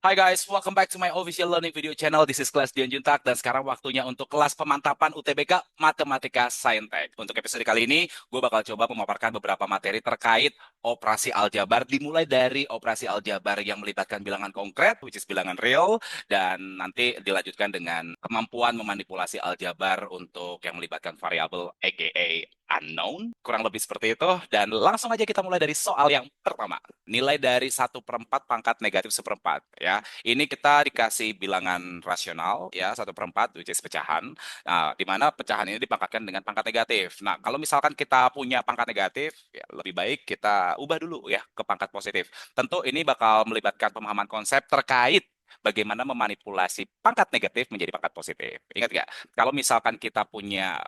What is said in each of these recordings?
Hai guys, welcome back to my official learning video channel. This is kelas Dion Juntak dan sekarang waktunya untuk kelas pemantapan UTBK Matematika Saintek. Untuk episode kali ini, gue bakal coba memaparkan beberapa materi terkait operasi aljabar, dimulai dari operasi aljabar yang melibatkan bilangan konkret, which is bilangan real, dan nanti dilanjutkan dengan kemampuan memanipulasi aljabar untuk yang melibatkan variabel aka unknown. Kurang lebih seperti itu, dan langsung aja kita mulai dari soal yang pertama. Nilai dari 1/4 pangkat negatif seperempat ya. Ini kita dikasih bilangan rasional ya 1/4 which is pecahan. Nah, di mana pecahan ini dipangkatkan dengan pangkat negatif. Nah, kalau misalkan kita punya pangkat negatif, ya lebih baik kita ubah dulu ya ke pangkat positif. Tentu ini bakal melibatkan pemahaman konsep terkait bagaimana memanipulasi pangkat negatif menjadi pangkat positif. Ingat nggak? Kalau misalkan kita punya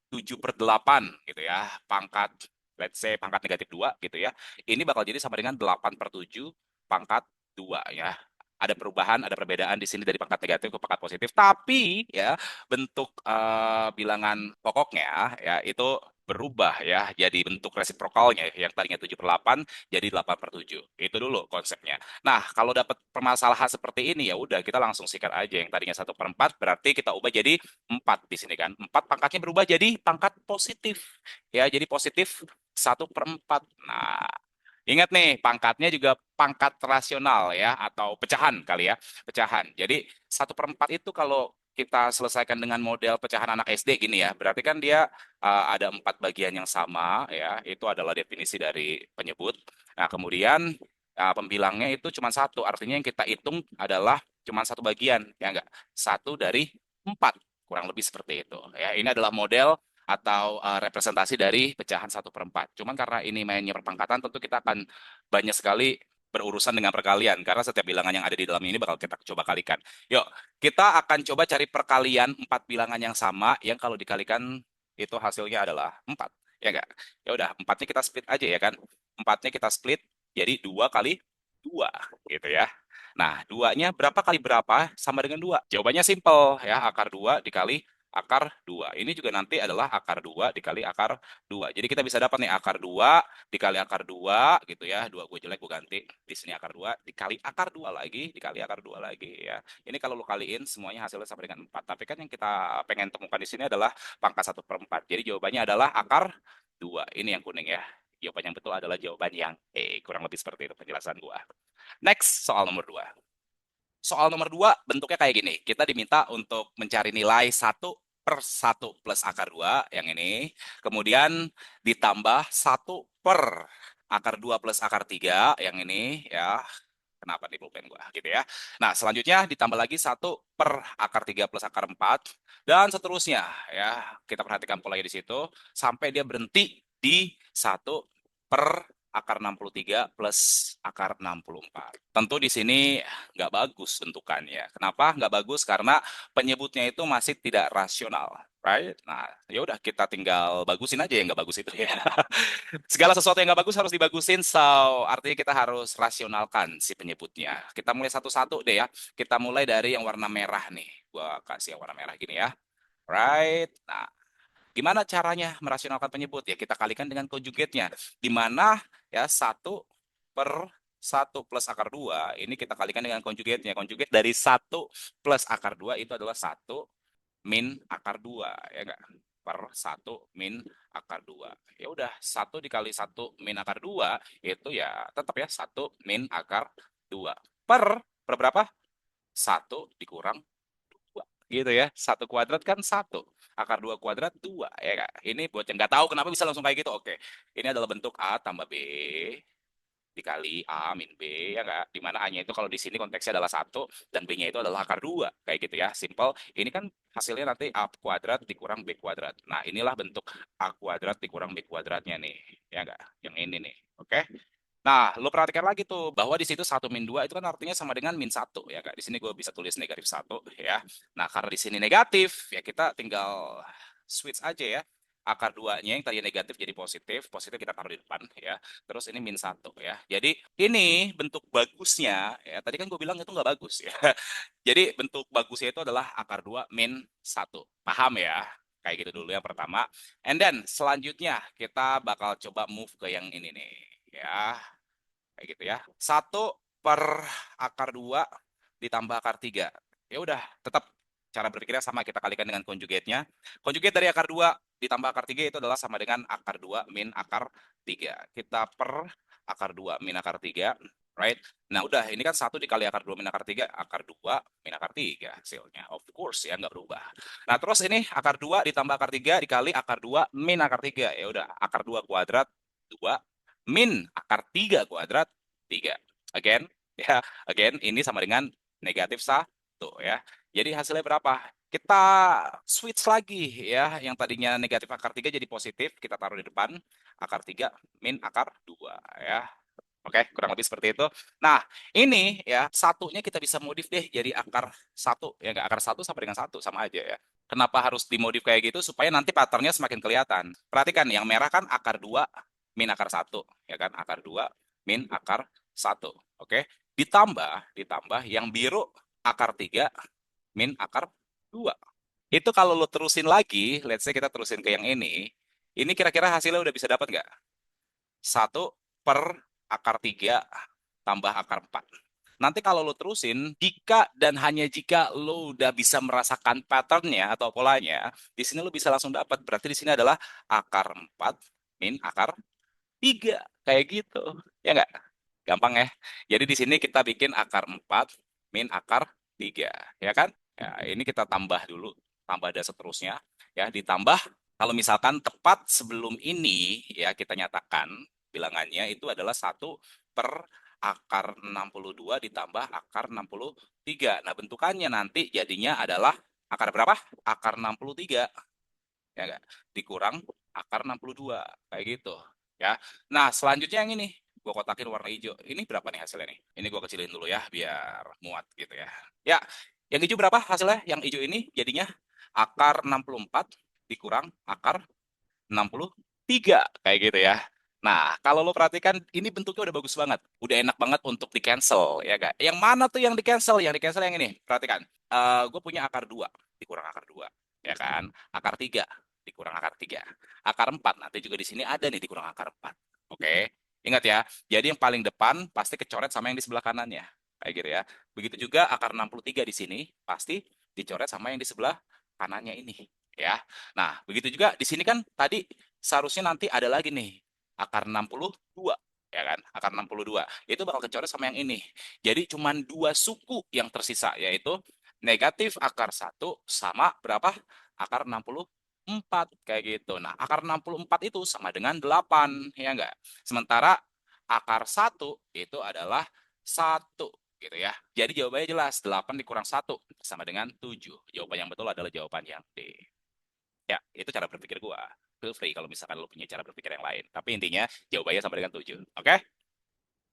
7/8 gitu ya, pangkat let's say pangkat negatif 2 gitu ya. Ini bakal jadi sama dengan 8/7 pangkat 2 ya. Ada perubahan, ada perbedaan di sini dari pangkat negatif ke pangkat positif, tapi ya bentuk bilangan pokoknya ya itu berubah ya jadi bentuk resiprokalnya yang tadinya 7/8 jadi 8/7. Itu dulu konsepnya. Nah, kalau dapat permasalahan seperti ini ya udah kita langsung sikat aja yang tadinya 1/4 berarti kita ubah jadi 4 di sini kan. 4 pangkatnya berubah jadi pangkat positif. Ya, jadi positif 1/4. Nah, ingat nih, pangkatnya juga pangkat rasional ya, atau pecahan kali ya, pecahan. Jadi 1/4 itu kalau kita selesaikan dengan model pecahan anak SD gini ya, berarti kan dia ada 4 bagian yang sama ya, itu adalah definisi dari penyebut. Nah, kemudian pembilangnya itu cuma satu, artinya yang kita hitung adalah cuma satu bagian, ya enggak? Satu dari 4, kurang lebih seperti itu. Ya, ini adalah model atau representasi dari pecahan 1/4. Cuman karena ini mainnya perpangkatan, tentu kita akan banyak sekali berurusan dengan perkalian karena setiap bilangan yang ada di dalam ini bakal kita coba kalikan. Yuk, kita akan coba cari perkalian 4 bilangan yang sama yang kalau dikalikan itu hasilnya adalah 4. Ya enggak? Ya udah, 4-nya kita split aja ya kan. 4-nya kita split jadi 2 kali 2 gitu ya. Nah, 2-nya berapa kali berapa sama dengan 2? Jawabannya simple ya, akar 2 dikali akar 2. Ini juga nanti adalah akar 2 dikali akar 2. Jadi kita bisa dapat nih akar 2 dikali akar 2 gitu ya. 2 gue jelek gue ganti. Di sini akar 2 dikali akar 2 lagi dikali akar 2 lagi ya. Ini kalau lu kaliin semuanya hasilnya sama dengan 4. Tapi kan yang kita pengen temukan di sini adalah pangkat 1/4. Jadi jawabannya adalah akar 2. Ini yang kuning ya. Jawaban yang betul adalah jawaban yang E. Kurang lebih seperti itu penjelasan gua. Next, soal nomor 2. Soal nomor 2 bentuknya kayak gini. Kita diminta untuk mencari nilai 1/1 plus akar 2 yang ini. Kemudian ditambah 1 per akar 2 plus akar 3 yang ini ya. Kenapa nih pulpen gua gitu ya. Nah, selanjutnya ditambah lagi 1 per akar 3 plus akar 4 dan seterusnya ya. Kita perhatikan polanya di situ sampai dia berhenti di 1 per akar 63 plus akar 64. Tentu di sini nggak bagus bentukannya. Kenapa nggak bagus? Karena penyebutnya itu masih tidak rasional, right? Nah, ya udah kita tinggal bagusin aja yang nggak bagus itu ya. Segala sesuatu yang nggak bagus harus dibagusin, so artinya kita harus rasionalkan si penyebutnya. Kita mulai satu-satu deh ya. Kita mulai dari yang warna merah nih. Gua kasih yang warna merah gini ya. Right? Nah, gimana caranya merasionalkan penyebut? Ya kita kalikan dengan konjugatnya. Di mana ya 1/1 plus akar 2 ini kita kalikan dengan konjugatnya. Konjugat dari 1 plus akar 2 itu adalah 1 min akar 2 ya enggak? Per 1 min akar 2. Ya udah, 1 dikali 1 min akar 2 itu ya tetap ya 1 min akar 2. Per berapa? 1 dikurang 2 gitu ya. 1 kuadrat kan 1. Akar 2 kuadrat 2 ya Kak. Ini buat yang nggak tahu kenapa bisa langsung kayak gitu. Oke. Ini adalah bentuk A tambah B dikali A min B ya nggak? Dimana A-nya itu kalau di sini konteksnya adalah 1 dan B-nya itu adalah akar 2 kayak gitu ya. Simple. Ini kan hasilnya nanti A kuadrat dikurang B kuadrat. Nah, inilah bentuk A kuadrat dikurang B kuadratnya nih. Ya nggak? Yang ini nih. Oke. Nah, lo perhatikan lagi tuh bahwa di situ 1 min 2 itu kan artinya sama dengan min 1 ya Kak. Di sini gue bisa tulis -1 ya. Nah, karena di sini negatif ya kita tinggal switch aja ya. Akar 2-nya yang tadi negatif jadi positif, positif kita taruh di depan ya. Terus ini -1 ya. Jadi ini bentuk bagusnya ya. Tadi kan gue bilang itu nggak bagus ya. Jadi bentuk bagusnya itu adalah akar 2 -1. Paham ya? Kayak gitu dulu yang pertama. And then selanjutnya kita bakal coba move ke yang ini nih ya kayak gitu ya. 1 per akar 2 ditambah akar 3. Ya udah, tetap cara berpikirnya sama, kita kalikan dengan konjugatnya. Konjugat dari akar 2 ditambah akar 3 itu adalah sama dengan akar 2 min akar 3. Kita per akar 2 min akar 3, right? Nah, udah, ini kan 1 dikali akar 2 min akar 3, akar 2 min akar 3 hasilnya. Of course ya, nggak berubah. Nah, terus ini akar 2 ditambah akar 3 dikali akar 2 min akar 3. Ya udah, akar 2 kuadrat 2 min akar 3 kuadrat 3. Again, ya, again ini sama dengan negatif 1 ya. Jadi hasilnya berapa? Kita switch lagi ya, yang tadinya negatif akar 3 jadi positif, kita taruh di depan akar 3 min akar 2 ya. Oke, kurang lebih seperti itu. Nah, ini ya, satunya kita bisa modif deh jadi akar 1 ya, nggak, akar 1 sama dengan 1 sama aja ya. Kenapa harus dimodif kayak gitu? Supaya nanti patternnya semakin kelihatan. Perhatikan, yang merah kan akar 2 min akar 1 ya kan, akar 2 min akar 1. Oke. Ditambah yang biru akar 3 min akar 2. Itu kalau lo terusin lagi, let's say kita terusin ke yang ini kira-kira hasilnya udah bisa dapat nggak? 1 per akar 3 tambah akar 4. Nanti kalau lo terusin, jika dan hanya jika lo udah bisa merasakan patternnya atau polanya, di sini lo bisa langsung dapat. Berarti di sini adalah akar 4 min akar 3. Kayak gitu. Ya nggak? Gampang ya. Jadi di sini kita bikin akar 4 min akar 3. Ya kan? Ya, ini kita tambah dulu. Tambah dan seterusnya. Ya, ditambah kalau misalkan tepat sebelum ini ya kita nyatakan bilangannya itu adalah 1 per akar 62 ditambah akar 63. Nah, bentukannya nanti jadinya adalah akar berapa? Akar 63. Ya enggak? Dikurang akar 62. Kayak gitu. Ya. Nah, selanjutnya yang ini. Gue kotakin warna hijau. Ini berapa nih hasilnya nih? Ini gue kecilin dulu ya, biar muat gitu ya. Ya, yang hijau berapa hasilnya? Yang hijau ini jadinya akar 64 dikurang akar 63 kayak gitu ya. Nah, kalau lo perhatikan ini bentuknya udah bagus banget. Udah enak banget untuk di cancel ya gak? Yang mana tuh yang di cancel? Yang di cancel yang ini. Perhatikan. Gue punya akar 2 dikurang akar 2 ya kan? Akar 3 dikurang akar 3. Akar 4 nanti juga di sini ada nih dikurang akar 4. Oke. Ingat ya. Jadi yang paling depan pasti kecoret sama yang di sebelah kanannya. Kayak gitu ya. Begitu juga akar 63 di sini pasti dicoret sama yang di sebelah kanannya ini ya. Nah, begitu juga di sini kan tadi seharusnya nanti ada lagi nih akar 62 ya kan? Akar 62. Itu bakal kecoret sama yang ini. Jadi cuman 2 suku yang tersisa yaitu negatif akar 1 sama berapa? Akar 64 kayak gitu. Nah, akar 64 itu sama dengan 8 ya enggak? Sementara akar 1 itu adalah 1 gitu ya. Jadi jawabannya jelas, 8 dikurang 1 sama dengan 7. Jawaban yang betul adalah jawaban yang D. Ya, itu cara berpikir gua. Feel free kalau misalkan lo punya cara berpikir yang lain. Tapi intinya jawabannya sama dengan 7. Oke?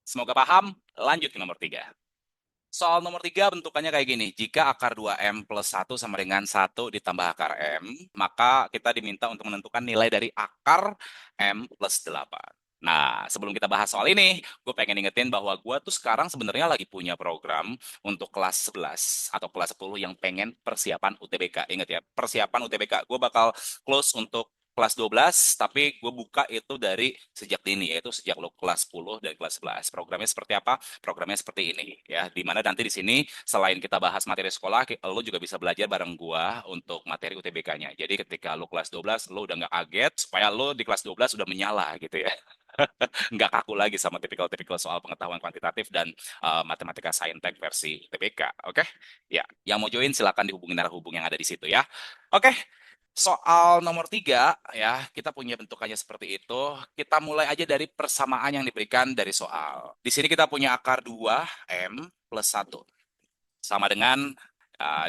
Semoga paham. Lanjut ke nomor 3. Soal nomor 3 bentukannya kayak gini. Jika akar 2M plus 1 sama dengan 1 ditambah akar M, maka kita diminta untuk menentukan nilai dari akar M plus 8. Nah, sebelum kita bahas soal ini, gue pengen ingetin bahwa gue tuh sekarang sebenarnya lagi punya program untuk kelas 11 atau kelas 10 yang pengen persiapan UTBK. Ingat ya, persiapan UTBK. Gue bakal close untuk kelas 12, tapi gue buka itu dari sejak dini, yaitu sejak lo kelas 10 dan kelas 11. Programnya seperti apa? Programnya seperti ini, ya. Dimana nanti di sini, selain kita bahas materi sekolah, lo juga bisa belajar bareng gue untuk materi UTBK-nya. Jadi ketika lo kelas 12, lo udah nggak kaget, supaya lo di kelas 12 udah menyala gitu ya. Nggak kaku lagi sama tipikal-tipikal soal pengetahuan kuantitatif dan matematika saintek versi UTBK. Oke? Ya, yang mau join silakan dihubungi narahubung yang ada di situ ya. Oke, soal nomor 3, ya, kita punya bentukannya seperti itu. Kita mulai aja dari persamaan yang diberikan dari soal. Di sini kita punya akar 2M plus 1. Sama dengan,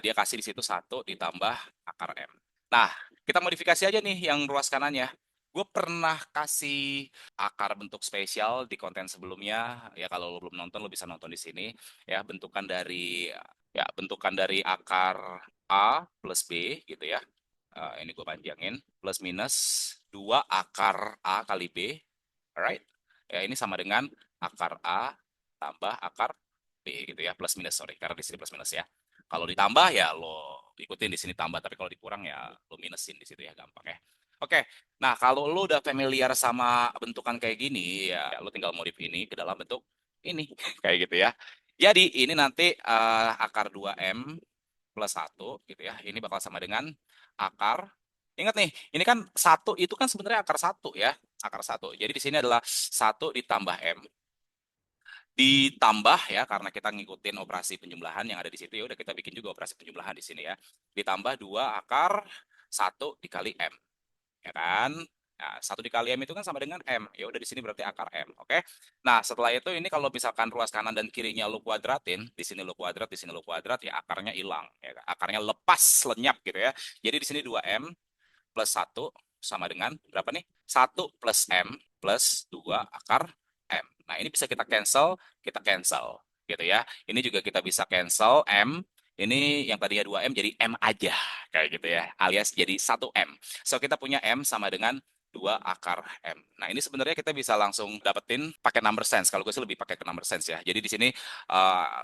dia kasih di situ 1 ditambah akar M. Nah, kita modifikasi aja nih yang ruas kanannya. Gue pernah kasih akar bentuk spesial di konten sebelumnya. Ya, kalau lo belum nonton, lo bisa nonton di sini. Ya, bentukan dari akar A plus B gitu ya. Ini gue panjangin, plus minus 2 akar A kali B, alright? Ya, ini sama dengan akar A tambah akar B gitu ya, plus minus, sorry, karena di sini plus minus ya. Kalau ditambah ya lo ikutin di sini tambah, tapi kalau dikurang ya lo minusin di situ ya, gampang ya. Oke, nah kalau lo udah familiar sama bentukan kayak gini, ya lo tinggal modif ini ke dalam bentuk ini, kayak gitu ya. Jadi ini nanti akar 2M plus 1 gitu ya. Ini bakal sama dengan akar. Ingat nih, ini kan satu itu kan sebenarnya akar satu ya. Akar satu. Jadi di sini adalah satu ditambah M. Ditambah ya, karena kita ngikutin operasi penjumlahan yang ada di situ, ya udah kita bikin juga operasi penjumlahan di sini ya. Ditambah 2 akar 1 dikali M. Ya kan? Nah, 1 dikali M itu kan sama dengan M. Ya udah di sini berarti akar M, oke? Nah, setelah itu ini kalau misalkan ruas kanan dan kirinya lu kuadratin, di sini lu kuadrat, di sini lu kuadrat, ya akarnya hilang, ya kan? Akarnya lepas, lenyap gitu ya. Jadi di sini 2M plus 1 sama dengan berapa nih? 1 plus M plus 2 akar M. Nah, ini bisa kita cancel gitu ya. Ini juga kita bisa cancel M. Ini yang tadinya 2M jadi M aja kayak gitu ya, alias jadi 1M. So kita punya M sama dengan 2 akar M. Nah, ini sebenarnya kita bisa langsung dapetin pakai number sense. Kalau gue sih lebih pakai ke number sense ya. Jadi di sini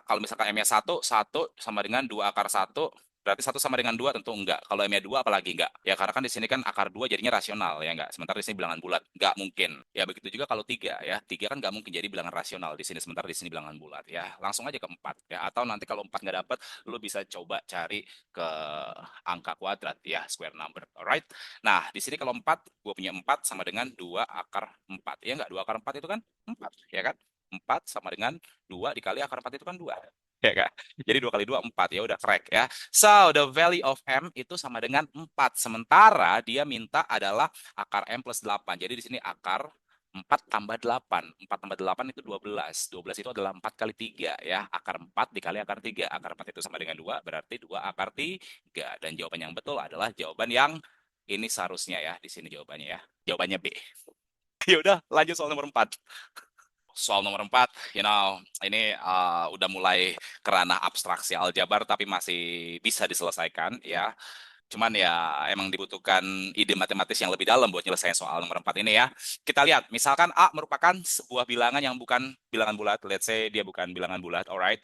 kalau misalkan M-nya 1, 1 sama dengan 2 akar 1, berarti 1 sama dengan 2 tentu enggak. Kalau M-nya 2 apalagi enggak. Ya karena kan di sini kan akar 2 jadinya rasional ya enggak. Sementara di sini bilangan bulat. Enggak mungkin. Ya begitu juga kalau 3 ya. 3 kan enggak mungkin jadi bilangan rasional di sini, sementara di sini bilangan bulat ya. Langsung aja ke 4 ya. Atau nanti kalau 4 enggak dapat, lu bisa coba cari ke angka kuadrat ya, square number. Alright. Nah, di sini kalau 4, gue punya 4 sama dengan 2 akar 4. Ya enggak? 2 akar 4 itu kan 4 ya kan? 4 sama dengan 2 dikali akar 4 itu kan 2. Ya kan? Jadi 2 kali 2 4. Ya udah crack ya. So, the value of M itu sama dengan 4. Sementara dia minta adalah akar M plus 8. Jadi di sini akar 4 tambah 8. 4 tambah 8 itu 12. 12 itu adalah 4 kali 3 ya. Akar 4 dikali akar 3. Akar 4 itu sama dengan 2, berarti 2 akar 3. Dan jawaban yang betul adalah jawaban yang ini seharusnya ya. Di sini jawabannya ya. Jawabannya B. Ya udah, lanjut soal nomor 4. Soal nomor 4, ini udah mulai kerana abstraksi aljabar tapi masih bisa diselesaikan ya. Cuman ya emang dibutuhkan ide matematis yang lebih dalam buat nyelesain soal nomor 4 ini ya. Kita lihat, misalkan A merupakan sebuah bilangan yang bukan bilangan bulat. Let's say dia bukan bilangan bulat, alright.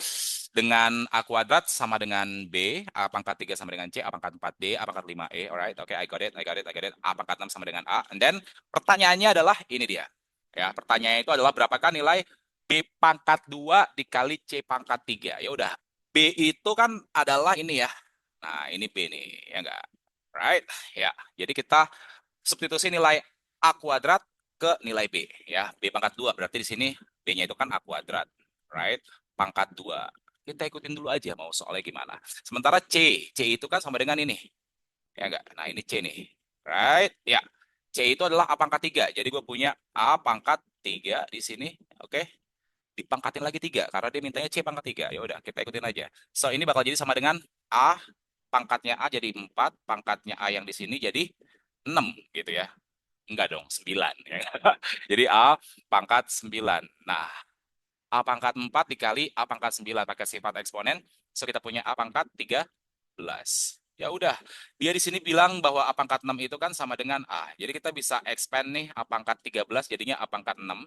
Dengan A kuadrat sama dengan B, A pangkat 3 sama dengan C, A pangkat 4D, A pangkat 5E, alright. Oke, I got it, I got it, I got it. A pangkat 6 sama dengan A. And then pertanyaannya adalah ini dia. Ya, pertanyaannya itu adalah berapakah nilai B pangkat 2 dikali C pangkat 3. Ya udah, B itu kan adalah ini ya. Nah, ini B nih, ya enggak? Right? Ya, jadi kita substitusi nilai A kuadrat ke nilai B, ya. B pangkat 2, berarti di sini B-nya itu kan A kuadrat, right? Pangkat 2. Kita ikutin dulu aja mau soalnya gimana. Sementara C itu kan sama dengan ini, ya enggak? Nah, ini C nih, right? Ya, C itu adalah A pangkat 3, jadi gue punya A pangkat 3 di sini, oke? Dipangkatin lagi 3 karena dia mintanya C pangkat 3. Ya udah, kita ikutin aja. So, ini bakal jadi sama dengan A pangkatnya A jadi 4, pangkatnya A yang di sini jadi 6 gitu ya. Enggak dong, 9 ya. Jadi A pangkat 9. Nah, A pangkat 4 dikali A pangkat 9 pakai sifat eksponen. So kita punya A pangkat 13. Ya udah, dia di sini bilang bahwa A pangkat 6 itu kan sama dengan A. Jadi kita bisa expand nih A pangkat 13 jadinya A pangkat 6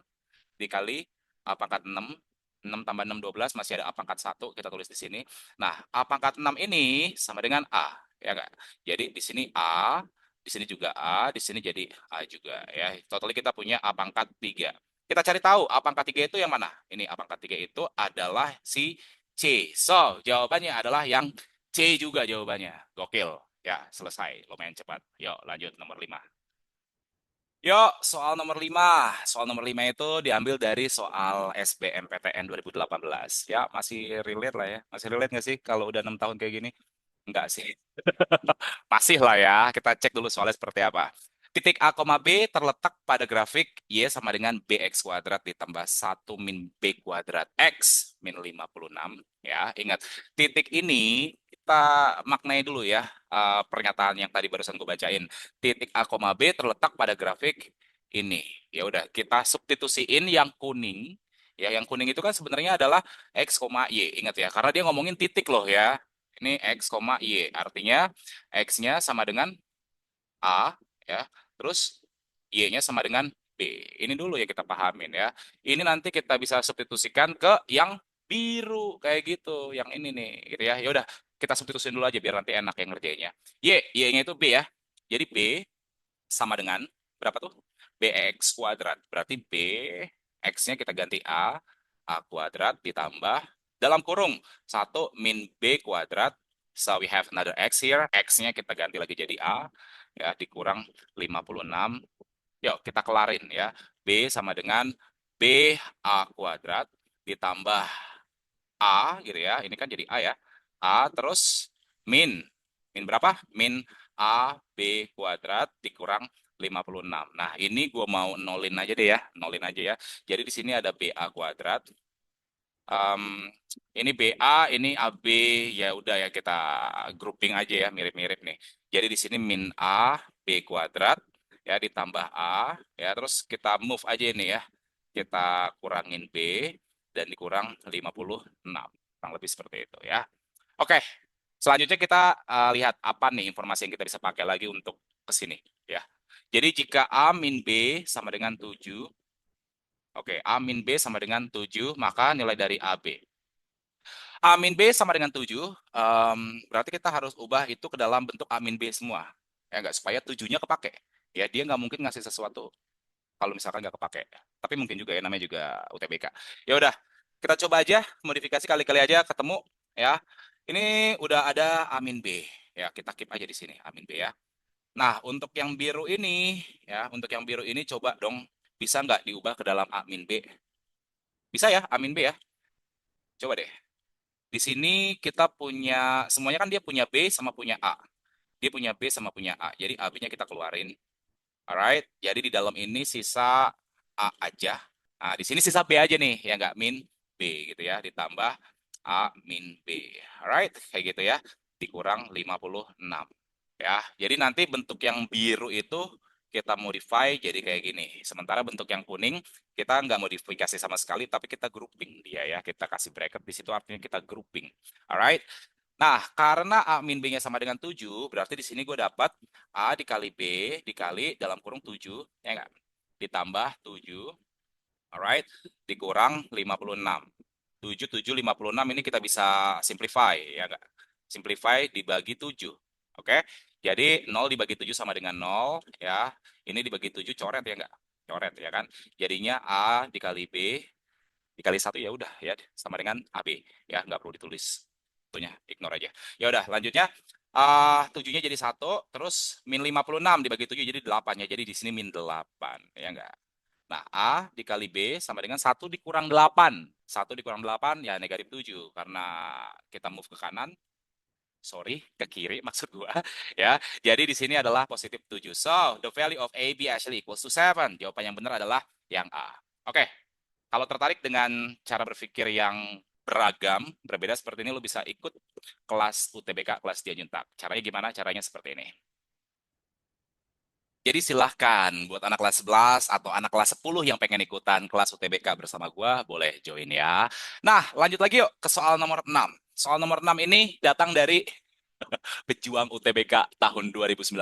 dikali A pangkat 6. 6 tambah 6 12, masih ada A pangkat 1, kita tulis di sini. Nah, A pangkat 6 ini sama dengan A, ya enggak? Jadi di sini A, di sini juga A, di sini jadi A juga ya. Total kita punya A pangkat 3. Kita cari tahu A pangkat 3 itu yang mana? Ini A pangkat 3 itu adalah si C. So, jawabannya adalah yang C juga jawabannya. Gokil. Ya, selesai. Lumayan cepat. Yuk, lanjut nomor 5. Yuk, soal nomor 5. Soal nomor 5 itu diambil dari soal SBMPTN 2018. Ya, masih relate lah ya. Masih relate nggak sih kalau udah 6 tahun kayak gini? Enggak sih. Masih lah ya. Kita cek dulu soalnya seperti apa. Titik A, B terletak pada grafik Y sama dengan BX kuadrat ditambah 1 min B kuadrat X min 56. Ya, ingat. Titik ini kita maknai dulu ya pernyataan yang tadi barusan gue bacain. Titik A, B terletak pada grafik ini. Ya udah, kita substitusiin yang kuning. Ya, yang kuning itu kan sebenarnya adalah X, Y. Ingat ya, karena dia ngomongin titik loh ya. Ini X, Y. Artinya X-nya sama dengan A, ya. Terus Y-nya sama dengan B. Ini dulu ya kita pahamin ya. Ini nanti kita bisa substitusikan ke yang biru kayak gitu. Yang ini nih, gitu ya. Ya udah, kita substitusin dulu aja biar nanti enak yang ngerjainnya. Y-nya itu B ya. Jadi B sama dengan berapa tuh? BX kuadrat. Berarti B X-nya kita ganti A kuadrat ditambah dalam kurung 1 min B kuadrat. So we have another X here. X-nya kita ganti lagi jadi A. Ya, dikurang 56. Yuk, kita kelarin ya. B sama dengan B A kuadrat ditambah A gitu ya. Ini kan jadi A ya. A terus min. Min berapa? Min A B kuadrat dikurang 56. Nah, ini gue mau nolin aja deh ya. Nolin aja ya. Jadi di sini ada BA kuadrat. Ini BA, ini AB, ya udah ya kita grouping aja ya, mirip-mirip nih. Jadi di sini min A, B kuadrat, ya ditambah A, ya terus kita move aja ini ya. Kita kurangin B, dan dikurang 56. Kurang lebih seperti itu ya. Oke, selanjutnya kita lihat apa nih informasi yang kita bisa pakai lagi untuk ke sini ya. Jadi jika A min B sama dengan 7, oke, A min B sama dengan 7, maka nilai dari AB. A min B sama dengan 7, berarti kita harus ubah itu ke dalam bentuk A min B semua. Ya enggak, supaya 7-nya kepake. Ya, dia nggak mungkin ngasih sesuatu kalau misalkan nggak kepake. Tapi mungkin juga ya, namanya juga UTBK. Ya udah, kita coba aja, modifikasi kali-kali aja ketemu. Ya, ini udah ada A min B. Ya, kita keep aja di sini, A min B ya. Nah, untuk yang biru ini, ya, untuk yang biru ini coba dong, bisa nggak diubah ke dalam A min B? Bisa ya, A min B ya? Coba deh. Di sini kita punya, semuanya kan dia punya B sama punya A. Dia punya B sama punya A. Jadi AB-nya kita keluarin. Alright. Jadi di dalam ini sisa A aja. Nah, di sini sisa B aja nih, ya nggak min B gitu ya. Ditambah A min B. Alright, kayak gitu ya. Dikurang 56. Ya, jadi nanti bentuk yang biru itu kita modify jadi kayak gini. Sementara bentuk yang kuning kita nggak modifikasi sama sekali, tapi kita grouping dia ya. Kita kasih bracket di situ artinya kita grouping. Alright. Nah, karena A min B-nya sama dengan 7, berarti di sini gue dapat A dikali B dikali dalam kurung 7, ya nggak? Ditambah 7, alright, dikurang 56. 7, 7, 56 ini kita bisa simplify, ya nggak? Simplify dibagi 7, oke? Jadi 0 dibagi 7 sama dengan 0, ya. Ini dibagi 7 coret ya nggak? Coret ya kan? Jadinya A dikali B dikali 1 ya udah ya sama dengan AB ya, nggak perlu ditulis tentunya, ignore aja. Ya udah, lanjutnya 7-nya jadi 1, terus min 56 dibagi 7 jadi 8 ya. Jadi di sini min 8 ya enggak. Nah, A dikali B sama dengan 1 dikurang 8. 1 dikurang 8 ya negatif 7 karena kita move ke kanan. Sorry, ke kiri maksud gua ya. Jadi di sini adalah positif 7. So, the value of AB actually equals to 7. Jawaban yang benar adalah yang A. Oke. Kalau tertarik dengan cara berpikir yang beragam, berbeda seperti ini, lo bisa ikut kelas UTBK, kelas Dia Nyuntak. Caranya gimana? Caranya seperti ini. Jadi silahkan buat anak kelas 11 atau anak kelas 10 yang pengen ikutan kelas UTBK bersama gua, boleh join ya. Nah, lanjut lagi yuk ke soal nomor 6. Soal nomor 6 ini datang dari pejuang UTBK tahun 2019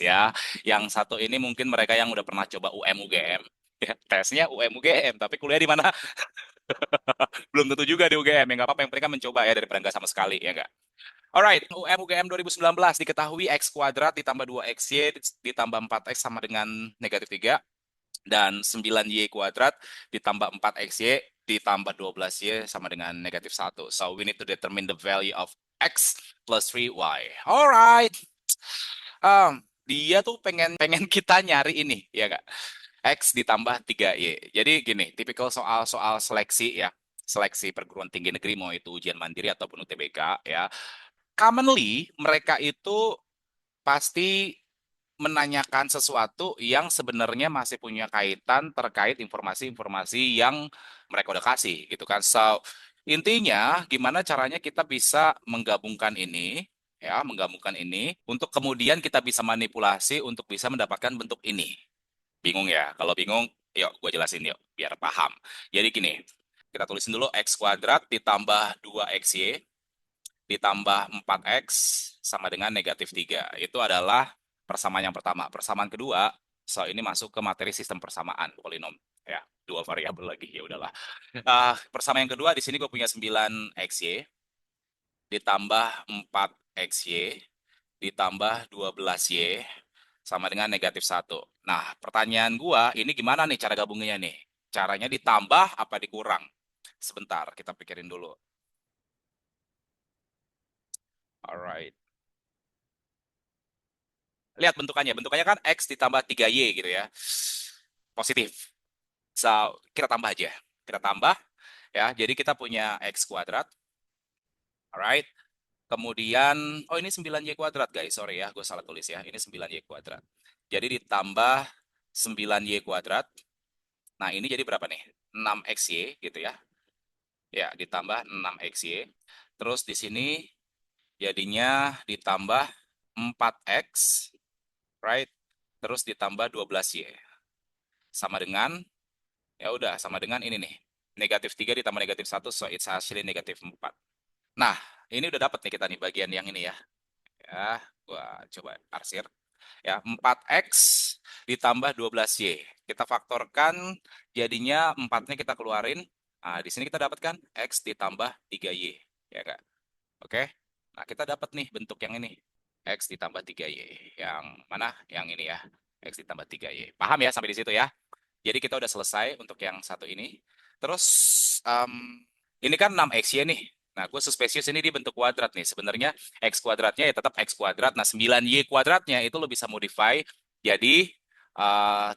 ya. Yang satu ini mungkin mereka yang udah pernah coba UM UGM. Ya, tesnya UM UGM, tapi kuliah di mana? Belum tentu juga di UGM, ya nggak apa-apa, yang mereka mencoba ya daripada nggak sama sekali, ya nggak? Alright, UM UGM 2019 diketahui X kuadrat ditambah 2XY ditambah 4X sama dengan negatif 3, dan 9Y kuadrat ditambah 4XY ditambah 12Y sama dengan negatif 1. So we need to determine the value of X plus 3Y. Alright. Dia tuh pengen pengen kita nyari ini, ya nggak? X ditambah 3Y. Jadi gini, tipikal soal-soal seleksi ya, seleksi perguruan tinggi negeri, mau itu ujian mandiri ataupun UTBK ya. Commonly mereka itu pasti menanyakan sesuatu yang sebenarnya masih punya kaitan terkait informasi-informasi yang mereka udah kasih gitu kan. So, intinya gimana caranya kita bisa menggabungkan ini ya, menggabungkan ini untuk kemudian kita bisa manipulasi untuk bisa mendapatkan bentuk ini. Bingung ya? Kalau bingung, yuk gue jelasin yuk, biar paham. Jadi gini, kita tulisin dulu X kuadrat ditambah 2XY ditambah 4X sama dengan negatif 3. Itu adalah persamaan yang pertama. Persamaan kedua, so ini masuk ke materi sistem persamaan polinom. Ya, dua variabel lagi, ya udahlah. Persamaan yang kedua, di sini gue punya 9XY ditambah 4XY ditambah 12Y sama dengan negatif 1. Nah, pertanyaan gua, ini gimana nih cara gabungnya nih? Caranya ditambah apa dikurang? Sebentar, kita pikirin dulu. Alright. Lihat bentukannya. Bentukannya kan X ditambah 3Y gitu ya. Positif. So, kita tambah aja. Kita tambah ya. Jadi kita punya X kuadrat. Alright. Kemudian, oh ini 9Y kuadrat guys. Sorry ya, gue salah tulis ya. Ini 9Y kuadrat. Jadi ditambah 9Y kuadrat. Nah ini jadi berapa nih? 6XY gitu ya. Ya, ditambah 6XY. Terus di sini jadinya ditambah 4X, right? Terus ditambah 12Y. Sama dengan, ya udah, sama dengan ini nih. Negatif 3 ditambah negatif 1, so it's actually negatif 4. Nah, ini udah dapat nih kita nih bagian yang ini ya. Ya, gua coba arsir. Ya, 4X ditambah 12Y. Kita faktorkan, jadinya 4-nya kita keluarin. Nah, di sini kita dapatkan X ditambah 3Y. Ya enggak? Oke. Nah, kita dapat nih bentuk yang ini. X ditambah 3Y. Yang mana? Yang ini ya. X ditambah 3Y. Paham ya sampai di situ ya? Jadi kita udah selesai untuk yang satu ini. Terus, ini kan 6XY nih. Nah, gue spesies ini di bentuk kuadrat nih. Sebenarnya X kuadratnya ya tetap X kuadrat. Nah, 9Y kuadratnya itu lo bisa modify jadi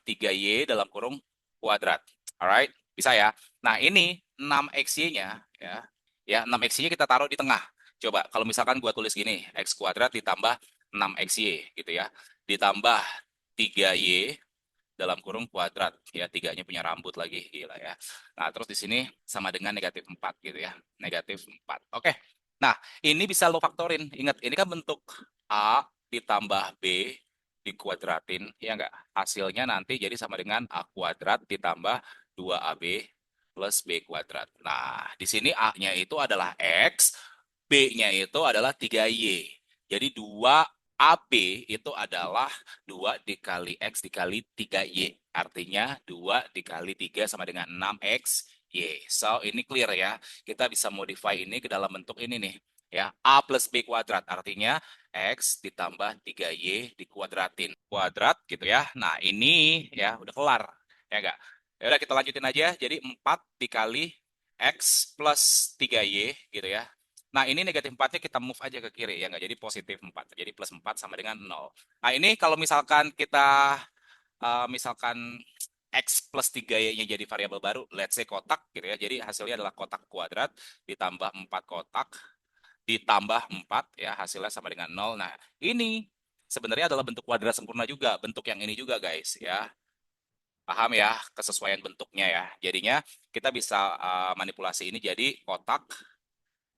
3Y dalam kurung kuadrat. Alright? Bisa ya? Nah, ini 6XY-nya ya. Ya, 6XY-nya kita taruh di tengah. Coba, kalau misalkan gue tulis gini, X kuadrat ditambah 6XY gitu ya. Ditambah 3Y dalam kurung kuadrat ya, tiganya punya rambut lagi, gila ya. Nah terus di sini sama dengan negatif 4 gitu ya, negatif 4. Oke, nah ini bisa lo faktorin. Ingat ini kan bentuk A ditambah B dikuadratin ya enggak, hasilnya nanti jadi sama dengan A kuadrat ditambah 2AB plus B kuadrat. Nah di sini A-nya itu adalah X, B-nya itu adalah 3Y. Jadi 2 AB itu adalah 2 dikali X dikali 3Y. Artinya 2 dikali 3 sama dengan 6X, Y. So, ini clear ya. Kita bisa modify ini ke dalam bentuk ini nih. Ya, A plus B kuadrat. Artinya X ditambah 3Y dikuadratin. Kuadrat gitu ya. Nah, ini ya udah kelar. Ya enggak? Ya udah kita lanjutin aja. Jadi 4 dikali X plus 3Y gitu ya. Nah, ini negatif 4-nya kita move aja ke kiri, ya nggak? Jadi positif 4. Jadi plus 4 sama dengan 0. Nah, ini kalau misalkan kita, misalkan X plus 3Y-nya jadi variabel baru, let's say kotak gitu ya. Jadi hasilnya adalah kotak kuadrat ditambah 4 kotak, ditambah 4, ya hasilnya sama dengan 0. Nah, ini sebenarnya adalah bentuk kuadrat sempurna juga, bentuk yang ini juga guys, ya. Paham ya kesesuaian bentuknya ya. Jadinya kita bisa manipulasi ini jadi kotak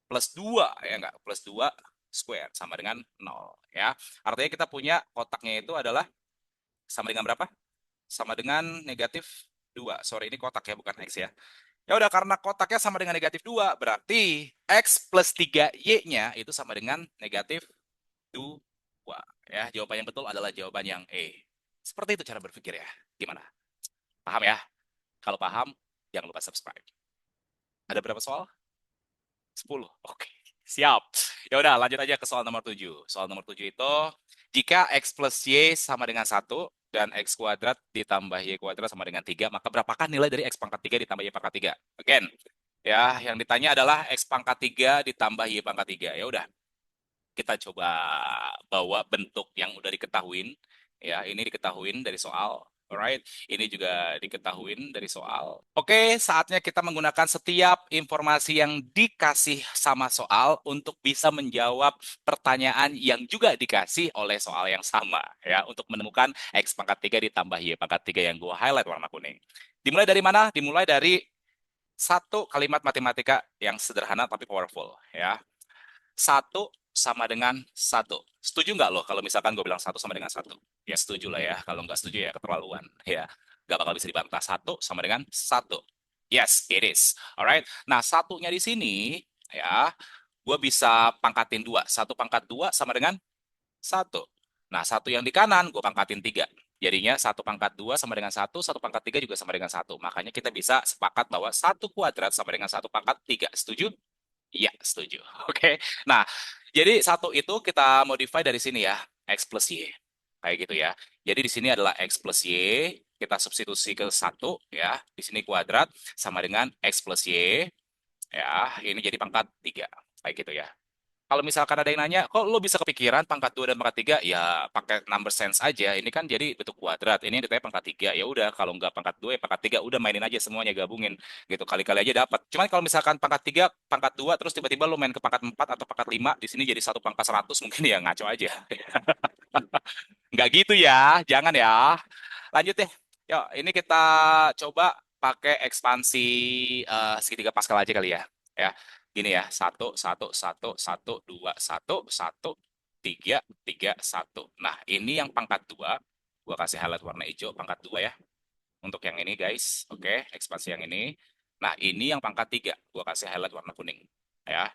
plus 2 ya enggak, plus 2 square sama dengan 0 ya. Artinya kita punya kotaknya itu adalah sama dengan berapa? Sama dengan negatif 2. Sorry, ini kotak ya, bukan X ya. Ya udah, karena kotaknya sama dengan negatif 2, berarti X plus 3Y-nya itu sama dengan negatif 2. Ya, jawaban yang betul adalah jawaban yang E. Seperti itu cara berpikir ya. Gimana? Paham ya? Kalau paham, jangan lupa subscribe. Ada berapa soal? 10. Oke. Siap. Ya udah, lanjut aja ke soal nomor 7. Soal nomor 7 itu, jika X plus Y sama dengan 1 dan X kuadrat ditambah Y kuadrat sama dengan 3, maka berapakah nilai dari X pangkat 3 ditambah Y pangkat 3? Again, ya, yang ditanya adalah X pangkat 3 ditambah Y pangkat 3. Ya udah, kita coba bawa bentuk yang udah diketahuin. Ya, ini diketahuin dari soal. Alright, ini juga diketahuin dari soal. Oke, saatnya kita menggunakan setiap informasi yang dikasih sama soal untuk bisa menjawab pertanyaan yang juga dikasih oleh soal yang sama, ya, untuk menemukan X pangkat 3 ditambah Y pangkat 3 yang gue highlight warna kuning. Dimulai dari mana? Dimulai dari satu kalimat matematika yang sederhana tapi powerful, ya. 1 sama dengan 1. Setuju nggak lo kalau misalkan gue bilang 1 sama dengan 1? Ya setuju lah ya. Kalau nggak setuju ya keterlaluan. Ya, nggak bakal bisa dibantah. 1 sama dengan 1. Yes, it is. Alright. Nah, satunya di sini, ya, gue bisa pangkatin 2. 1 pangkat 2 sama dengan 1. Nah, 1 yang di kanan, gue pangkatin 3. Jadinya 1 pangkat 2 sama dengan 1, 1 pangkat 3 juga sama dengan 1. Makanya kita bisa sepakat bahwa 1 kuadrat sama dengan 1 pangkat 3. Setuju? Iya, setuju. Oke. Nah, jadi 1 itu kita modify dari sini ya, X plus Y. Kayak gitu ya. Jadi di sini adalah X plus Y, kita substitusi ke 1 ya. Di sini kuadrat sama dengan X plus Y. Ya, ini jadi pangkat 3. Kayak gitu ya. Kalau misalkan ada yang nanya, kok lo bisa kepikiran pangkat 2 dan pangkat 3? Ya pakai number sense aja. Ini kan jadi bentuk kuadrat. Ini ditanya pangkat 3. Ya udah, kalau nggak pangkat 2 ya pangkat 3. Udah mainin aja semuanya, gabungin. Gitu, kali-kali aja dapat. Cuman kalau misalkan pangkat 3, pangkat 2, terus tiba-tiba lo main ke pangkat 4 atau pangkat 5, di sini jadi satu pangkat 100, mungkin ya ngaco aja. Nggak gitu ya, jangan ya. Lanjut deh. Yuk, ini kita coba pakai ekspansi segitiga Pascal aja kali ya. Ya, gini ya, satu, satu, satu, satu, dua, satu, satu, tiga, tiga, satu. Nah, ini yang pangkat dua. Gua kasih highlight warna hijau, pangkat dua ya. Untuk yang ini guys, oke, ekspansi yang ini. Nah, ini yang pangkat tiga. Gua kasih highlight warna kuning. Ya,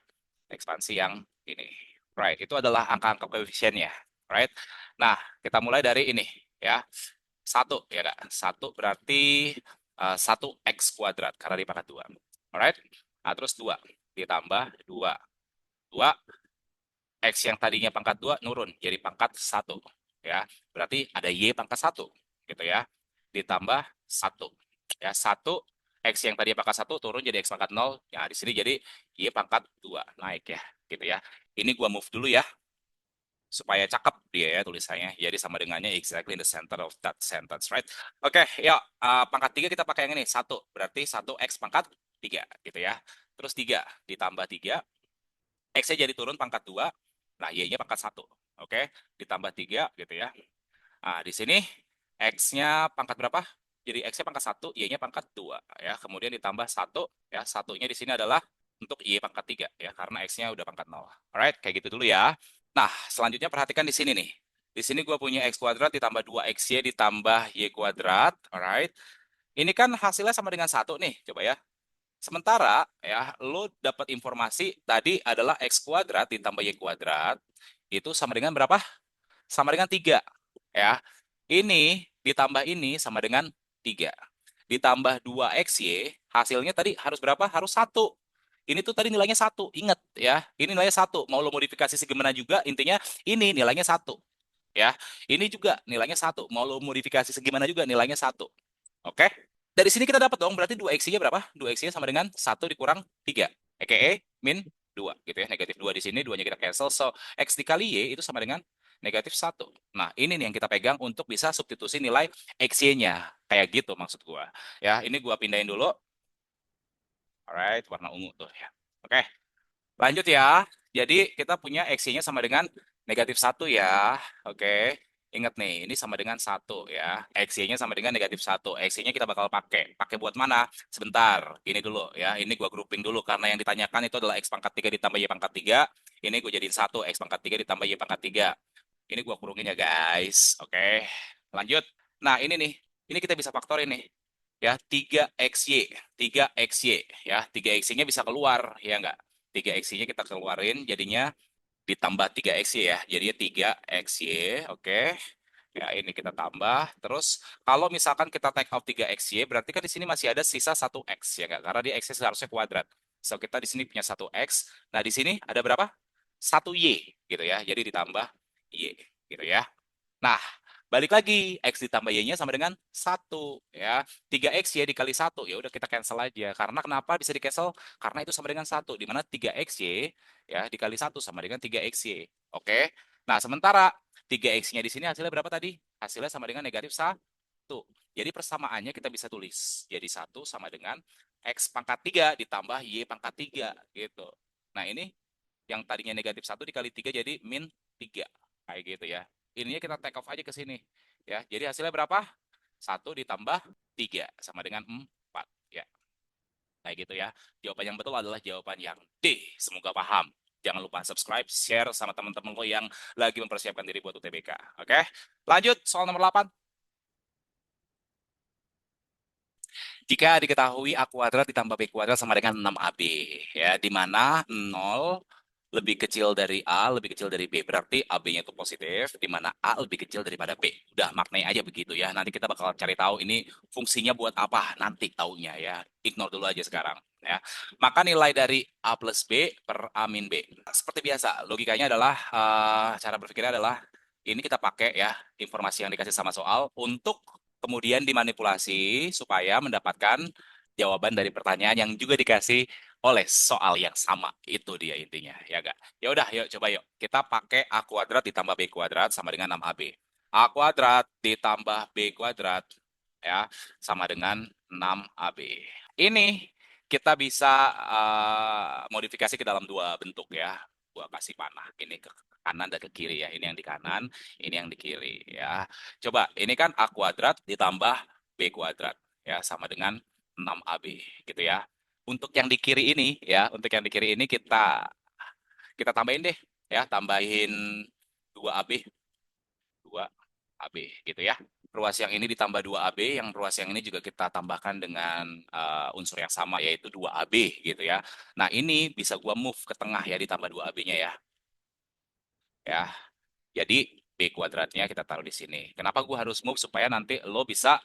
ekspansi yang ini. Right, itu adalah angka-angka koefisiennya. Right. Nah, kita mulai dari ini ya. Satu ya kak, satu berarti satu x kuadrat karena di pangkat dua, alright. Nah terus dua ditambah dua, dua x yang tadinya pangkat dua nurun jadi pangkat satu ya, berarti ada y pangkat satu gitu ya, ditambah satu ya, satu x yang tadi pangkat satu turun jadi x pangkat nol ya, di sini jadi y pangkat dua naik ya gitu ya. Ini gua move dulu ya supaya cakep dia ya tulisannya. Jadi sama dengannya exactly in the center of that sentence, right? Oke, yuk. Pangkat 3 kita pakai yang ini. Satu, berarti 1x pangkat 3, gitu ya. Terus 3, ditambah 3. X-nya jadi turun pangkat 2. Nah, Y-nya pangkat 1. Oke, ditambah 3, gitu ya. Nah, di sini X-nya pangkat berapa? Jadi X-nya pangkat 1, Y-nya pangkat 2. Ya. Kemudian ditambah 1. Ya, satunya di sini adalah untuk Y pangkat 3. Ya, karena X-nya udah pangkat 0. Alright, kayak gitu dulu ya. Nah, selanjutnya perhatikan di sini nih. Di sini gue punya X kuadrat ditambah 2XY ditambah Y kuadrat. Alright. Ini kan hasilnya sama dengan 1 nih. Coba ya. Sementara ya, lo dapat informasi tadi adalah X kuadrat ditambah Y kuadrat. Itu sama dengan berapa? Sama dengan 3. Ya. Ini ditambah ini sama dengan 3. Ditambah 2XY, hasilnya tadi harus berapa? Harus 1. Ini tuh tadi nilainya 1. Ingat ya, ini nilainya 1. Mau lo modifikasi segimana juga, intinya ini nilainya 1. Ya, ini juga nilainya 1. Mau lo modifikasi segimana juga nilainya 1. Oke? Dari sini kita dapat dong, berarti 2x-nya berapa? 2x-nya sama dengan 1 dikurang 3. EKE min 2 gitu ya. Negatif 2 di sini, 2-nya kita cancel. So, X dikali Y itu sama dengan negatif 1. Nah, ini nih yang kita pegang untuk bisa substitusi nilai XY-nya. Kayak gitu maksud gua. Ya, ini gua pindahin dulu. Alright, warna ungu tuh ya. Oke, lanjut ya. Jadi kita punya XY-nya sama dengan negatif 1 ya. Oke. Ingat nih, ini sama dengan 1 ya. XY-nya sama dengan negatif 1. XY-nya kita bakal pakai. Pakai buat mana? Sebentar. Ini dulu ya. Ini gua grouping dulu karena yang ditanyakan itu adalah X pangkat 3 ditambah Y pangkat 3. Ini gue jadiin 1. X pangkat 3 ditambah Y pangkat 3. Ini gua kurungin ya guys. Oke. Lanjut. Nah, ini nih. Ini kita bisa faktorin nih. Ya, 3XY. 3XY ya. 3XY-nya bisa keluar ya enggak? 3XY-nya kita keluarin jadinya ditambah 3XY ya. Jadinya 3XY, oke. Ya, ini kita tambah. Terus kalau misalkan kita take out 3XY, berarti kan di sini masih ada sisa 1X ya enggak? Karena di X seharusnya kuadrat. So kita di sini punya 1X. Nah, di sini ada berapa? 1Y gitu ya. Jadi ditambah Y gitu ya. Nah, balik lagi, X ditambah Y-nya sama dengan 1. Ya. 3X Y dikali 1. Ya udah kita cancel aja. Karena kenapa bisa di-cancel? Karena itu sama dengan 1. Di mana 3XY ya, dikali 1 sama dengan 3XY. Oke. Nah, sementara 3X-nya di sini hasilnya berapa tadi? Hasilnya sama dengan negatif 1. Jadi persamaannya kita bisa tulis. Jadi 1 sama dengan X pangkat 3 ditambah Y pangkat 3. Gitu. Nah, ini yang tadinya negatif 1 dikali 3 jadi min 3. Kayak gitu ya. Ininya kita take off aja ke sini. Ya, jadi hasilnya berapa? 1 ditambah 3 sama dengan 4. Ya, kayak gitu ya. Jawaban yang betul adalah jawaban yang D. Semoga paham. Jangan lupa subscribe, share sama teman-teman lo yang lagi mempersiapkan diri buat UTBK. Oke, lanjut soal nomor 8. Jika diketahui A kuadrat ditambah B kuadrat sama dengan 6AB, ya, di mana 0 lebih kecil dari A, lebih kecil dari B. Berarti AB-nya itu positif, di mana A lebih kecil daripada B. Udah maknanya aja begitu ya. Nanti kita bakal cari tahu ini fungsinya buat apa nanti taunya ya. Ignore dulu aja sekarang ya. Maka nilai dari A plus B per A min B. Seperti biasa, logikanya adalah, cara berpikirnya adalah, ini kita pakai ya, informasi yang dikasih sama soal untuk kemudian dimanipulasi supaya mendapatkan jawaban dari pertanyaan yang juga dikasih oleh soal yang sama. Itu dia intinya, ya enggak? Ya udah, yuk coba yuk. Kita pakai A kuadrat ditambah B kuadrat sama dengan 6AB. A kuadrat ditambah B kuadrat ya sama dengan 6AB. Ini kita bisa modifikasi ke dalam dua bentuk ya. Gua kasih panah. Ini ke kanan dan ke kiri ya. Ini yang di kanan, ini yang di kiri ya. Coba, ini kan A kuadrat ditambah B kuadrat ya sama dengan 6AB gitu ya. Untuk yang di kiri ini ya, untuk yang di kiri ini kita tambahin deh ya, tambahin 2AB, 2AB gitu ya. Ruas yang ini ditambah 2AB, yang ruas yang ini juga kita tambahkan dengan unsur yang sama yaitu 2AB gitu ya. Nah, ini bisa gua move ke tengah ya ditambah 2AB-nya ya. Ya. Jadi B kuadratnya kita taruh di sini. Kenapa gue harus move? Supaya nanti lo bisa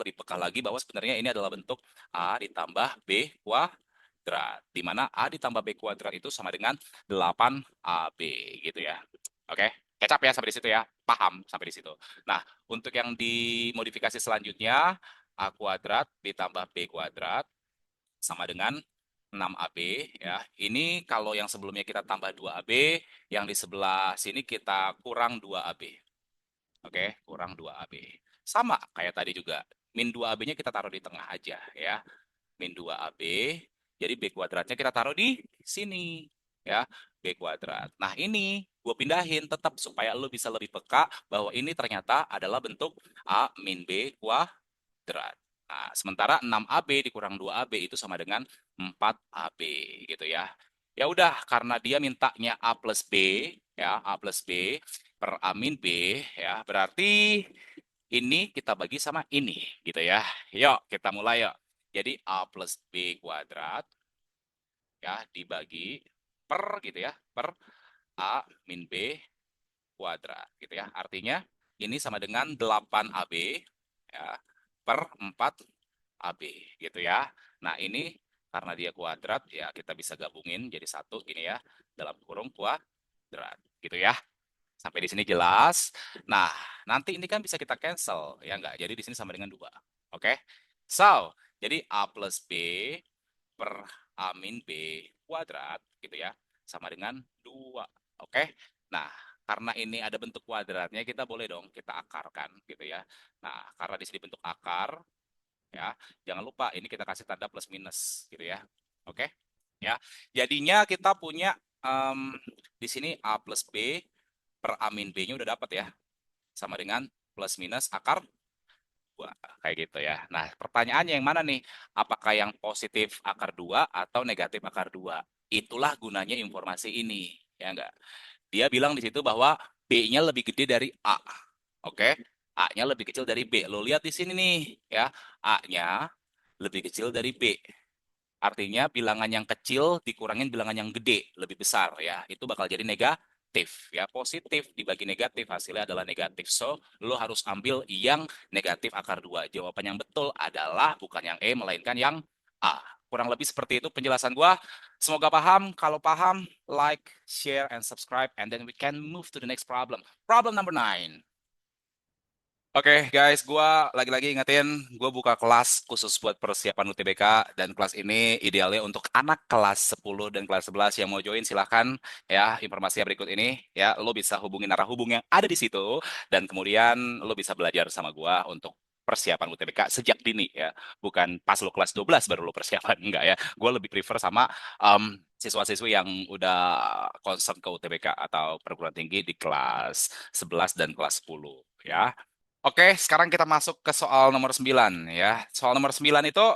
lebih peka lagi bahwa sebenarnya ini adalah bentuk A ditambah B kuadrat. Di mana A ditambah B kuadrat itu sama dengan 8AB gitu ya. Oke, kecap ya sampai di situ ya. Paham sampai di situ. Nah, untuk yang dimodifikasi selanjutnya, A kuadrat ditambah B kuadrat sama dengan 6AB ya. Ini kalau yang sebelumnya kita tambah 2AB, yang di sebelah sini kita kurang 2AB. Oke, kurang 2AB. Sama kayak tadi juga. Min 2AB-nya kita taruh di tengah aja ya. Min 2AB. Jadi B kuadratnya kita taruh di sini ya. B kuadrat. Nah, ini gue pindahin tetap supaya lo bisa lebih peka bahwa ini ternyata adalah bentuk A min B kuadrat. Nah, sementara 6AB dikurang 2AB itu sama dengan 4AB gitu ya. Ya udah, karena dia mintanya A plus B, ya, A plus B per A min B, ya, berarti ini kita bagi sama ini, gitu ya. Yuk, kita mulai yuk. Jadi A plus B kuadrat, ya, dibagi per, gitu ya, per A min B kuadrat, gitu ya. Artinya, ini sama dengan 8AB, ya, per 4AB, gitu ya. Nah, ini karena dia kuadrat, ya kita bisa gabungin jadi satu, gini ya, dalam kurung kuadrat, gitu ya. Sampai di sini jelas. Nah, nanti ini kan bisa kita cancel, ya enggak? Jadi di sini sama dengan 2. Oke? So, jadi A plus B per A min B kuadrat, gitu ya, sama dengan 2. Oke? Nah, karena ini ada bentuk kuadratnya, kita boleh dong kita akarkan, gitu ya. Nah, karena di sini bentuk akar, ya, jangan lupa ini kita kasih tanda plus minus, gitu ya. Oke? Ya, jadinya kita punya di sini A plus B per A min B-nya udah dapat ya. Sama dengan plus minus akar 2. Kayak gitu ya. Nah, pertanyaannya yang mana nih? Apakah yang positif akar 2 atau negatif akar 2? Itulah gunanya informasi ini. Ya enggak? Dia bilang di situ bahwa B-nya lebih gede dari A. Oke? A-nya lebih kecil dari B. Lo lihat di sini nih. Ya, A-nya lebih kecil dari B. Artinya bilangan yang kecil dikurangin bilangan yang gede, lebih besar ya. Itu bakal jadi negatif ya. Positif dibagi negatif hasilnya adalah negatif. So, lo harus ambil yang negatif akar 2. Jawaban yang betul adalah bukan yang E melainkan yang A. Kurang lebih seperti itu penjelasan gua. Semoga paham. Kalau paham, like, share, and subscribe, and then we can move to the next problem. Problem number 9. Oke guys, gua lagi-lagi ingetin, gue buka kelas khusus buat persiapan UTBK dan kelas ini idealnya untuk anak kelas 10 dan kelas 11 yang mau join silahkan ya informasinya berikut ini ya lo bisa hubungi narah hubung yang ada di situ dan kemudian lo bisa belajar sama gua untuk persiapan UTBK sejak dini ya bukan pas lo kelas 12 baru lo persiapan enggak ya gue lebih prefer sama siswa-siswi yang udah concern ke UTBK atau perguruan tinggi di kelas 11 dan kelas 10 ya. Oke, sekarang kita masuk ke soal nomor 9 ya. Soal nomor 9 itu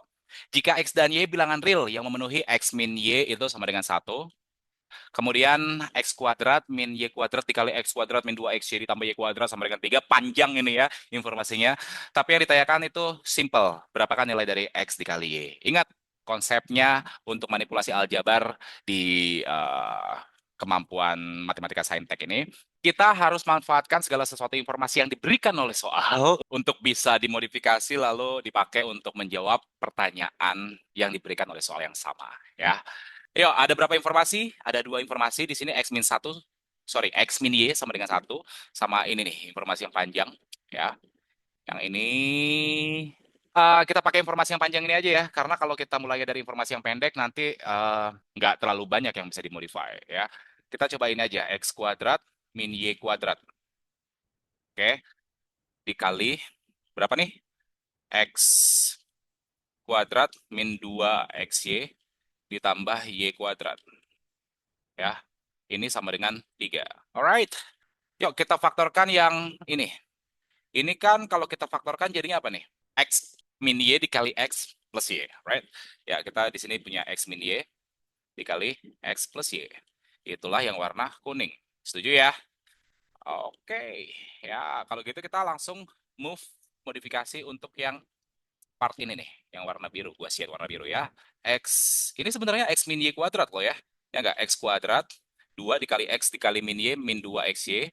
jika X dan Y bilangan real yang memenuhi X min Y itu sama dengan 1. Kemudian X kuadrat min Y kuadrat dikali X kuadrat min 2XY ditambah Y kuadrat sama dengan 3. Panjang ini ya informasinya. Tapi yang ditanyakan itu simple. Berapakah nilai dari X dikali Y? Ingat konsepnya untuk manipulasi aljabar di kemampuan matematika saintek ini, kita harus manfaatkan segala sesuatu informasi yang diberikan oleh soal untuk bisa dimodifikasi lalu dipakai untuk menjawab pertanyaan yang diberikan oleh soal yang sama ya. Yuk, ada berapa informasi? Ada 2 informasi di sini X min 1, sorry, X min Y sama dengan 1, sama ini nih, informasi yang panjang ya. Yang ini Kita pakai informasi yang panjang ini aja ya, karena kalau kita mulai dari informasi yang pendek nanti nggak terlalu banyak yang bisa dimodify ya. Kita coba ini aja, x kuadrat min y kuadrat, oke, dikali berapa nih? X kuadrat min 2xy ditambah y kuadrat ya. Ini sama dengan 3. Alright, yuk kita faktorkan yang ini. Ini kan kalau kita faktorkan jadinya apa nih? X min Y dikali X plus Y, right? Ya, kita di sini punya X min Y dikali X plus Y. Itulah yang warna kuning. Setuju ya? Oke. Ya, kalau gitu kita langsung move modifikasi untuk yang part ini nih, yang warna biru. Gua shade warna biru ya. X, ini sebenarnya X min Y kuadrat loh ya. Ya enggak? X kuadrat, 2 dikali X dikali min Y, min 2XY,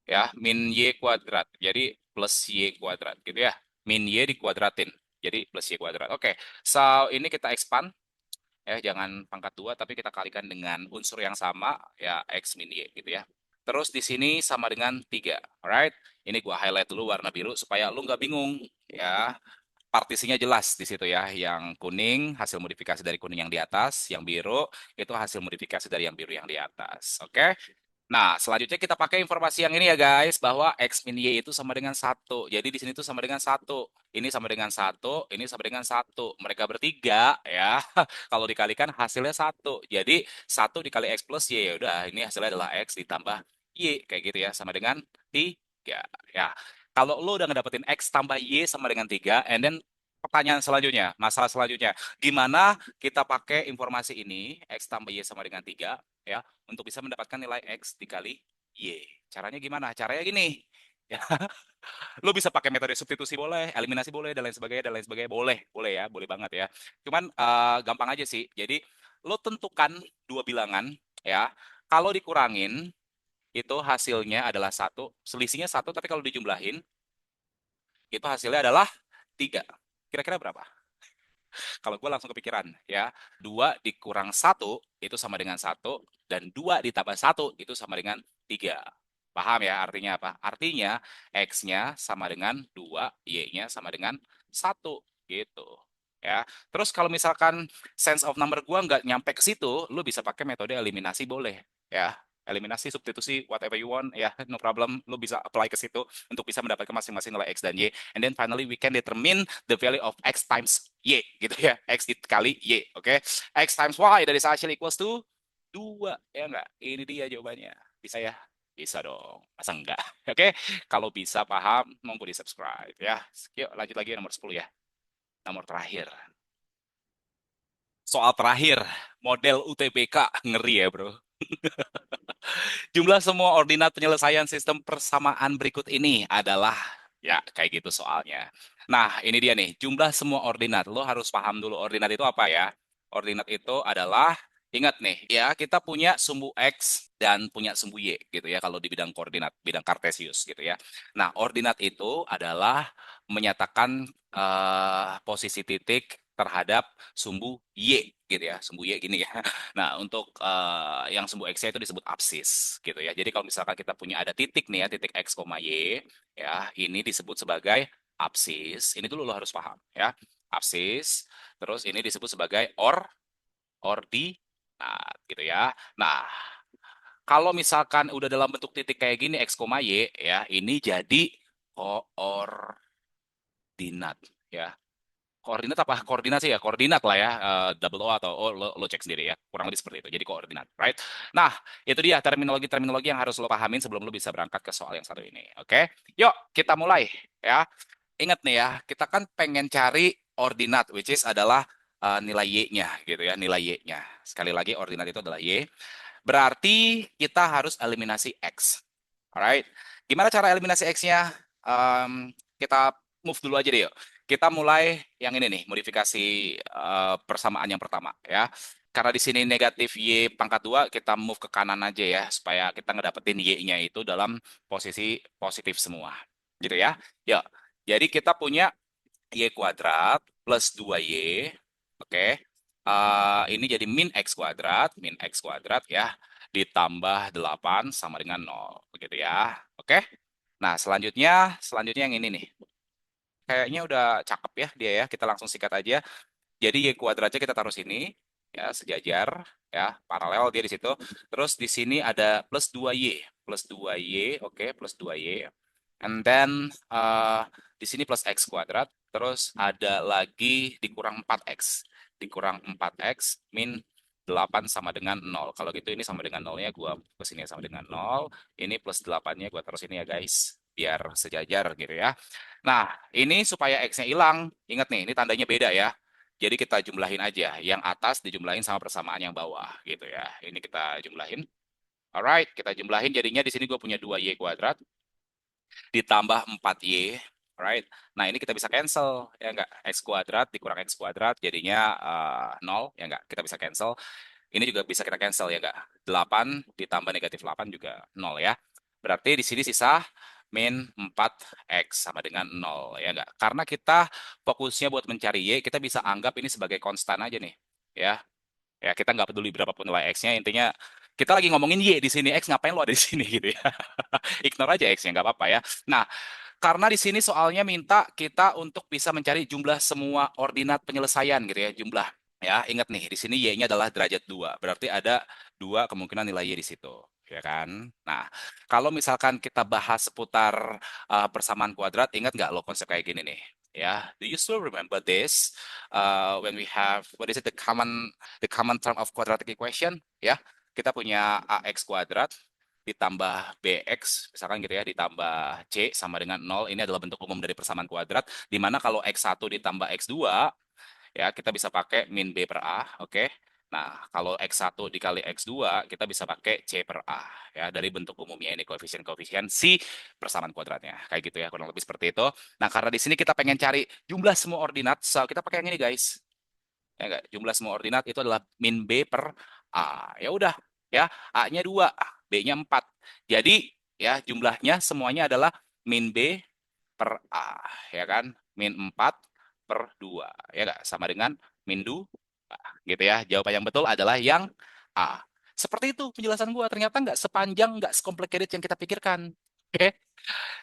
ya min y kuadrat jadi plus y kuadrat gitu ya, min y dikuadratin jadi plus y kuadrat. Oke, so ini kita expand ya, jangan pangkat 2 tapi kita kalikan dengan unsur yang sama ya, x min y gitu ya. Terus di sini sama dengan 3. Alright, ini gua highlight dulu warna biru supaya lu nggak bingung ya. Partisinya jelas di situ ya, yang kuning hasil modifikasi dari kuning yang di atas, yang biru itu hasil modifikasi dari yang biru yang di atas. Oke. Nah, selanjutnya kita pakai informasi yang ini ya guys, bahwa X min Y itu sama dengan 1. Jadi di sini tuh sama dengan 1. Ini sama dengan 1, ini sama dengan 1. Mereka bertiga ya, kalau dikalikan hasilnya 1. Jadi 1 dikali X plus Y, ya udah ini hasilnya adalah X ditambah Y. Kayak gitu ya, sama dengan 3. Ya, kalau lo udah ngedapetin X tambah Y sama dengan 3, and then pertanyaan selanjutnya, masalah selanjutnya, gimana kita pakai informasi ini, X tambah Y sama dengan 3, ya, untuk bisa mendapatkan nilai X dikali Y. Caranya gimana? Caranya gini. Ya, lo bisa pakai metode substitusi boleh, eliminasi boleh, dan lain sebagainya boleh, boleh ya, boleh banget ya. Cuman gampang aja sih. Jadi lo tentukan dua bilangan ya. Kalau dikurangin itu hasilnya adalah 1, selisihnya 1, tapi kalau dijumlahin itu hasilnya adalah 3. Kira-kira berapa? Kalau gue langsung kepikiran ya, 2 dikurang 1 itu sama dengan 1, dan 2 ditambah 1 itu sama dengan 3. Paham ya artinya apa? Artinya X-nya sama dengan 2, Y-nya sama dengan 1 gitu. Ya. Terus kalau misalkan sense of number gua nggak nyampe ke situ, lu bisa pakai metode eliminasi boleh ya. Eliminasi, substitusi, whatever you want, ya, no problem. Lu bisa apply ke situ untuk bisa mendapatkan masing-masing nilai X dan Y. And then finally we can determine the value of X times Y, gitu ya. X dikali Y, oke? X times Y dari actually equals to 2, ya enggak? Ini dia jawabannya. Bisa ya? Bisa dong. Masa enggak? Oke? Kalau bisa paham, monggo di subscribe ya. Yuk lanjut lagi nomor 10 ya. Nomor terakhir. Soal terakhir, model UTBK. Ngeri ya bro. Jumlah semua ordinat penyelesaian sistem persamaan berikut ini adalah, ya kayak gitu soalnya. Nah, ini dia nih, jumlah semua ordinat. Lo harus paham dulu ordinat itu apa ya. Ordinat itu adalah, ingat nih, ya kita punya sumbu X dan punya sumbu Y gitu ya, kalau di bidang koordinat, bidang kartesius gitu ya. Nah, ordinat itu adalah menyatakan posisi titik terhadap sumbu Y gitu ya, sumbu Y gini ya. Nah, untuk yang sumbu X itu disebut absis gitu ya. Jadi kalau misalkan kita punya ada titik nih ya, titik X, Y, ya, ini disebut sebagai absis. Ini dulu lo harus paham ya. Absis, terus ini disebut sebagai ordinat gitu ya. Nah, kalau misalkan udah dalam bentuk titik kayak gini X, Y, ya, ini jadi koordinat ya. Koordinat apa? Koordinat sih ya, koordinat lah ya, double O atau O, lo cek sendiri ya, kurang lebih seperti itu. Jadi koordinat, right? Nah, itu dia terminologi-terminologi yang harus lo pahamin sebelum lo bisa berangkat ke soal yang satu ini. Oke, yuk kita mulai ya. Ingat nih ya, kita kan pengen cari ordinat, which is adalah nilai Y-nya gitu ya, nilai Y-nya. Sekali lagi, ordinat itu adalah Y. Berarti kita harus eliminasi X. Alright, gimana cara eliminasi X-nya? Kita move dulu aja deh yuk. Kita mulai yang ini nih, modifikasi persamaan yang pertama ya. Karena di sini negatif Y pangkat 2, kita move ke kanan aja ya, supaya kita ngedapetin Y-nya itu dalam posisi positif semua. Gitu ya. Yuk, jadi kita punya Y kuadrat plus 2Y. Oke. Ini jadi min X kuadrat ya, ditambah 8 sama dengan 0. Begitu ya. Oke. Nah, selanjutnya yang ini nih. kayaknya udah cakep ya dia ya. Kita langsung sikat aja. Jadi Y kuadratnya kita taruh sini, ya sejajar, ya paralel dia di situ. Terus di sini ada plus 2Y, oke, plus 2Y. And then di sini plus X kuadrat, terus ada lagi dikurang 4X. Dikurang 4X min 8 sama dengan 0. Kalau gitu ini sama dengan 0-nya, gua ke sini sama dengan 0. Ini plus 8-nya gua taruh sini ya guys, biar sejajar gitu ya. Nah, ini supaya X-nya hilang, ingat nih, ini tandanya beda ya. Jadi kita jumlahin aja, yang atas dijumlahin sama persamaan yang bawah gitu ya. Ini kita jumlahin. Alright, kita jumlahin jadinya di sini gue punya 2Y kuadrat ditambah 4Y. Alright. Nah, ini kita bisa cancel ya enggak? X kuadrat dikurang X kuadrat jadinya 0 ya enggak? Kita bisa cancel. Ini juga bisa kita cancel ya enggak? 8 ditambah negatif 8 juga 0 ya. Berarti di sini sisa min 4X sama dengan 0 ya enggak? Karena kita fokusnya buat mencari Y, kita bisa anggap ini sebagai konstan aja nih. Ya, ya kita nggak peduli berapapun nilai X-nya, intinya kita lagi ngomongin Y di sini, X ngapain lo ada di sini gitu ya. Ignore aja X-nya, nggak apa-apa ya. Nah, karena di sini soalnya minta kita untuk bisa mencari jumlah semua ordinat penyelesaian gitu ya, jumlah. Ya, ingat nih, di sini Y-nya adalah derajat 2. Berarti ada 2 kemungkinan nilai Y di situ. Ya kan? Nah, kalau misalkan kita bahas seputar persamaan kuadrat, ingat nggak lo konsep kayak gini nih? Ya, do you still remember this? When we have, what is it, the common term of quadratic equation? Ya, kita punya AX kuadrat ditambah BX, misalkan gitu ya, ditambah C sama dengan 0. Ini adalah bentuk umum dari persamaan kuadrat, di mana kalau X1 ditambah X2, ya kita bisa pakai min B per A, oke. Nah, kalau X1 dikali X2, kita bisa pakai C per A, ya, dari bentuk umumnya ini, koefisien-koefisien si persamaan kuadratnya. Kayak gitu ya, kurang lebih seperti itu. Nah, karena di sini kita pengen cari jumlah semua ordinat, so kita pakai yang ini, guys. Ya enggak? Jumlah semua ordinat itu adalah min B per A. Ya udah, ya, A-nya 2, B-nya 4. Jadi, ya, jumlahnya semuanya adalah min B per A, ya kan? Min 4 per 2, ya nggak? Sama dengan min 2, gitu ya. Jawaban yang betul adalah yang A. Seperti itu penjelasan gua. Ternyata nggak sepanjang, nggak secomplicated yang kita pikirkan. Oke?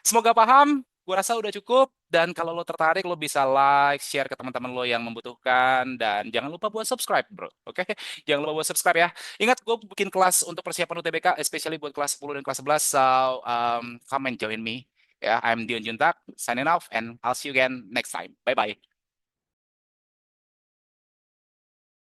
Semoga paham. Gua rasa udah cukup. Dan kalau lo tertarik, lo bisa like, share ke teman-teman lo yang membutuhkan. Dan jangan lupa buat subscribe, bro. Oke? Jangan lupa buat subscribe ya. Ingat, gue bikin kelas untuk persiapan UTBK, especially buat kelas 10 dan kelas 11. So, come and join me. Yeah, I'm Dion Juntak, signing off, and I'll see you again next time. Bye-bye.